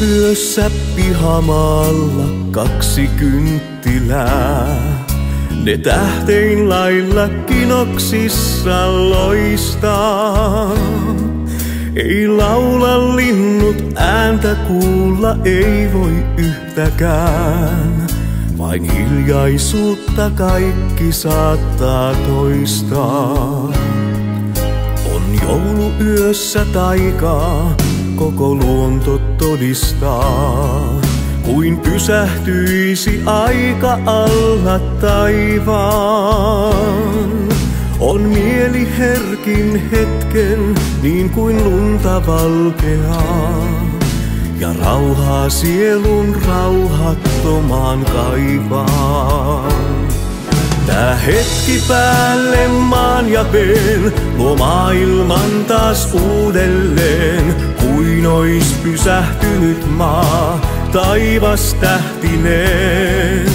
Jouluyössä pihamaalla 2 kynttilää. Ne tähtein lailla kinoksissa loistaa. Ei laula linnut, ääntä kuulla ei voi yhtäkään. Vain hiljaisuutta kaikki saattaa toistaa. On jouluyössä taikaa, koko luonto todistaa. Kuin pysähtyisi aika alla taivaan. On mieli herkin hetken, niin kuin lunta valkeaa. Ja rauhaa sielun rauhattomaan kaipaan. Tää hetki päälle maan ja veen luo maailman taas uudelleen. Kuin ois pysähtynyt maa, taivas tähtineen.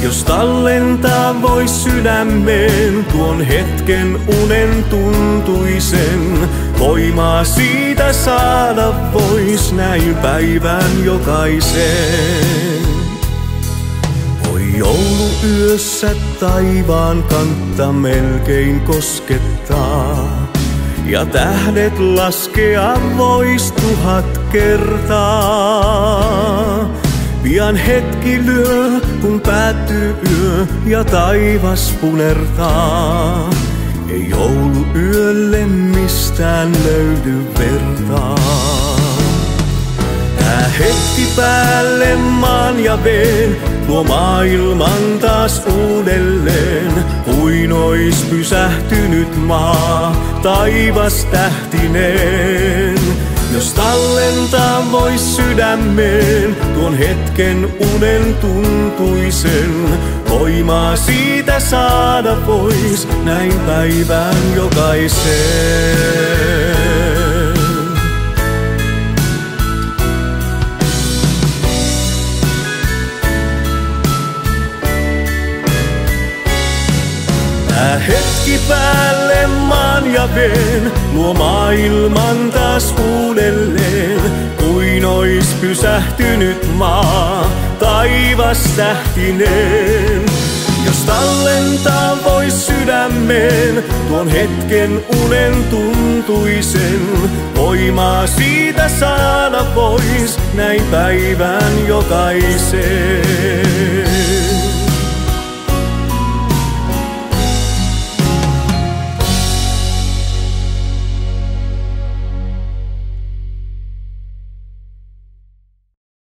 Jos tallentaa vois sydämeen tuon hetken unen tuntuisen, voimaa siitä saada vois näin päivän jokaisen. Oi jouluyössä taivaan kantta melkein koskettaa, ja tähdet laskea vois 1000 kertaa. Pian hetki lyö, kun päättyy yö ja taivas punertaa. Ei jouluyölle mistään löydy vertaa. Tää hetki päälle maan ja veen luo maailman taas uudelleen. Kuin ois pysähtynyt maa, taivas tähtineen. Jos tallentaa vois sydämeen tuon hetken unen tuntuisen, voimaa siitä saada vois näin päivän jokaisen. Tää hetki päälle maan ja veen luo maailman taas uudelleen. Kuin ois pysähtynyt maa, taivas tähtineen. Jos tallentaa vois sydämeen tuon hetken unen tuntuisen, voimaa siitä saada vois näin päivän jokaisen.